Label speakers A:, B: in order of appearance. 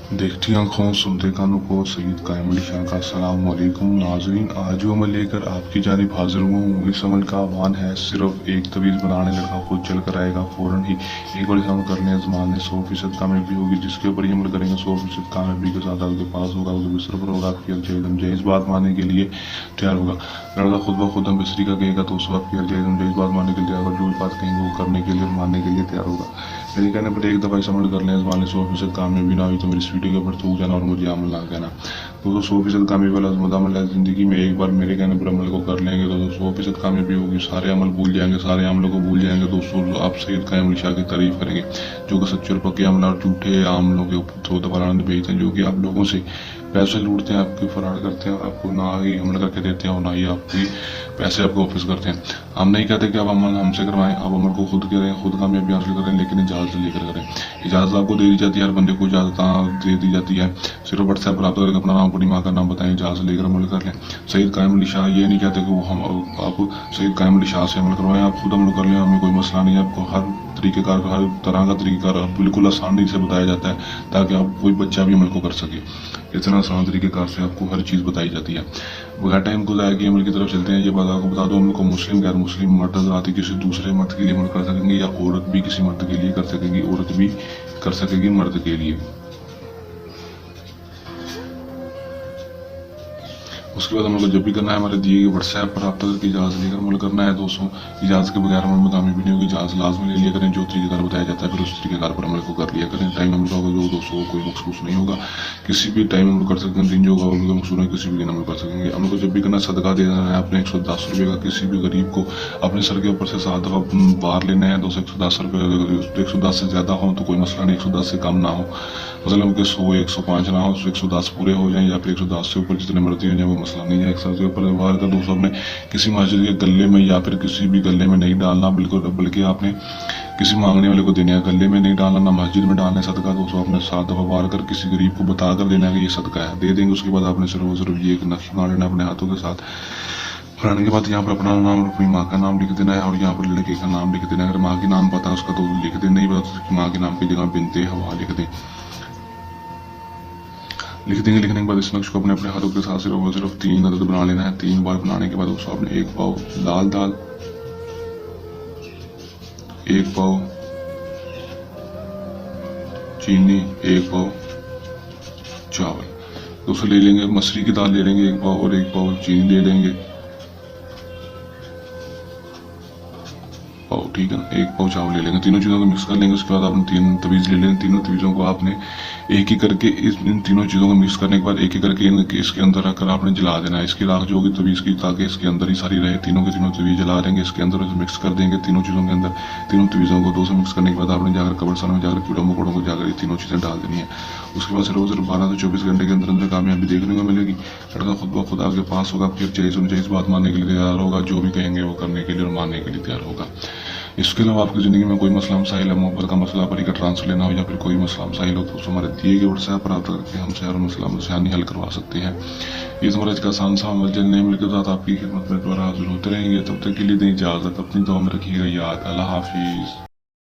A: देखती आंखों सुनते कानों को सईद कायम अली शाह का अस्सलाम वालेकुम नाज़रीन। आज जो अमल लेकर आपकी जानिब हाजिर हुआ हूँ, इस अमल का आह्वान है सिर्फ एक तवीज़ बनाने लड़का खुद चल कर आएगा फ़ौरन ही। एक बार अमल करने आजमान ने 100% कामयाबी होगी। जिसके ऊपर ये अमल करेंगे 100% कामयाबी के साथ आपके पास होगा, आपके बिस्तर पर होगा, आपकी जायज़ बात मानने के लिए तैयार होगा। लड़का खुद ब खुद हम बिस्तरी का कहेगा तो उस आपकी जायज़ बात मानने के लिए तैयार होगा। जो भी बात कहेंगे वो करने के लिए मानने के लिए तैयार होगा। मेरे कहने पर एक दफ़ा इस अमल कर लें, आजमान 100% कामयाबी ना हुई तो मेरी इस वीडियो के ऊपर थूक जाना और मुझे अमल ना कहना। तो 100% कामयाबी वाला अमल है ज़िंदगी में। एक बार मेरे कहने पर अमल को कर लेंगे तो 100% कामयाबी होगी। सारे अमल भूल जाएंगे, सारे अमलों को भूल जाएंगे। दोस्तों आप सईद कायम अली शाह की तारीफ करेंगे जो कि सच्चे और पक्के अमल और झूठे अमलों के ऊपर तो दफारान भेजते हैं, जो कि आप लोगों से पैसे लूटते हैं, आपकी फराड करते हैं, आपको ना ही हमला करके देते हैं और ना ही आपकी पैसे आपको वापस करते हैं। हम नहीं कहते कि आप अमल हमसे करवाएं, आप अमल को खुद करें, खुद कामयाबी हासिल करें, लेकिन इजाज़त लेकर करें। इजाज़त आपको दे दी जाती है, हर बंदे को इजाज़त दे दी जाती है। सिर्फ व्हाट्सएप पर आप करके अपना नाम अपनी माँ का नाम बताएं, इजाज़त लेकर अमल कर लें। सईद कायम अली शाह ये नहीं कहते कि वो हम आप सईद कायम अली शाह से अमल करवाएं, आप खुद अमल कर लें, हमें कोई मसला नहीं है। आपको हर तरीक़ेकार हर तरह का तरीक़ेकार बिल्कुल आसानी से बताया जाता है ताकि आप कोई बच्चा भी अमल को कर सके। इतना आसान तरीक़ेकार से आपको हर चीज़ बताई जाती है। बगैर टाइम को ज़ाया किए अमल की तरफ चलते हैं। ये बात आपको बता दो, अमल को मुस्लिम गैर मुस्लिम मर्द हज़रात किसी दूसरे मर्द के लिए अमल कर सकेंगे या औरत भी किसी मर्द के लिए कर सकेगी, औरत भी कर सकेगी मर्द के लिए। उसके बाद हम लोग को जब भी करना है हमारे दिए गए व्हाट्सएप पर रब्ता करके इजाज़त लेकर अमल करना है। दोस्तों इजाज़त के बगैर अमल में कामयाबी नहीं होगी। इजाज़त लाजमी ले लिया करें, जो तरीक़ेकार बताया जाता है फिर उस तरीक़ेकार पर अमल को कर लिया करें। टाइम अमल का होगा दोस्तों कोई मखसूस नहीं होगा, किसी भी टाइम अमल कर सकते हैं। दिन जो होगा अमल मखसूस है, किसी भी दिन अमल कर सकेंगे। अमल को जब भी करना सदका देना है अपने 110 रुपये का किसी भी गरीब को अपने सर के ऊपर से 7 दफ़ा बाहर लेना है। 110 रुपये 110 से ज़्यादा हो तो कोई मसला नहीं, 110 से कम ना हो, मतलब कि 100 105 ना हो, 110 पूरे हो जाएं या फिर 110 से ऊपर जितने मर्जी हो जाए वो मसला नहीं है। एक सर के ऊपर बाहर का दोस्तों अपने किसी मस्जिद के गले में या फिर किसी भी गले में नहीं डालना बिल्कुल, बल्कि आपने किसी मांगने वाले को देने है, गले में नहीं डालना, ना मस्जिद में डालना है सदका। दोस्तों आपने 7 दफ़ा बाहर कर किसी गरीब को बता कर देना है कि ये सदका है, दे देंगे। उसके बाद आपने सिर्फ ये एक नक्श बना लेना अपने हाथों के साथ। बनाने के बाद यहाँ पर अपना नाम और अपनी माँ का नाम लिख देना है और यहाँ पर लड़के का नाम लिख देना है। अगर माँ की नाम पता है उसका तो लिख दें, नहीं पता तो माँ के नाम की जगह बिनते हवा लिख दें। लिख देंगे। लिखने के बाद इस नक्श को अपने अपने हाथों के साथ सिर्फ 3 अदद बना लेना है। 3 बार बनाने के बाद उसको आपने 1 पाव लाल दाल, 1 पाव चीनी, 1 पाव चावल दोस्तों ले लेंगे। मसूरी की दाल ले लेंगे 1 पाव और 1 पाव चीनी ले लेंगे पाव, ठीक है ना। 1 पाव चावल ले लेंगे, तीनों चीज़ों को मिक्स कर लेंगे। उसके बाद आपने 3 तवीज़ ले लेंगे। तीनों तवीज़ों को आपने एक ही करके इन तीनों चीज़ों को मिक्स करने के बाद एक ही करके इसके अंदर रखकर आपने जला देना है। इसकी राख जो होगी तवीज़ की, ताकि इसके अंदर ही सारी रहे। तीनों के तीनों तवीज़ जला देंगे, इसके अंदर मिक्स कर देंगे तीनों चीज़ों के अंदर। तीनों तवीज़ों को 2 से मिक्स करने के बाद आपने जाकर कब्रिस्तान में जाकर कीड़ों मकोड़ों को जाकर ये तीनों चीज़ें डाल देनी है। उसके बाद सिर्फ 12 से 24 घंटे के अंदर अंदर कामयाबी देखने को मिलेगी। लड़का खुद ब खुद आपके पास होगा, फिर जायज़ बात मानने के लिए तैयार होगा, जो भी कहेंगे वो करने के लिए और मानने के लिए तैयार होगा। इसके अलावा आपकी ज़िंदगी में कोई मसला मसाइल है, मोहब्बत का मसला, परी का ट्रांसफर लेना हो या फिर कोई मसला मसाइल हो तो हमारे दिए गए व्हाट्सएप पर रब्ता करके हमसे हर मसला मसाइल हल करवा सकते हैं। इस मरज का आसान सा अमल जल्द नहीं मिलकर साथ आपकी खिदमत में दोबारा हाजिर होते रहेंगे। तब तक के लिए दें इजाज़त, अपनी दुआ में रखिएगा याद। अल्लाह हाफिज़।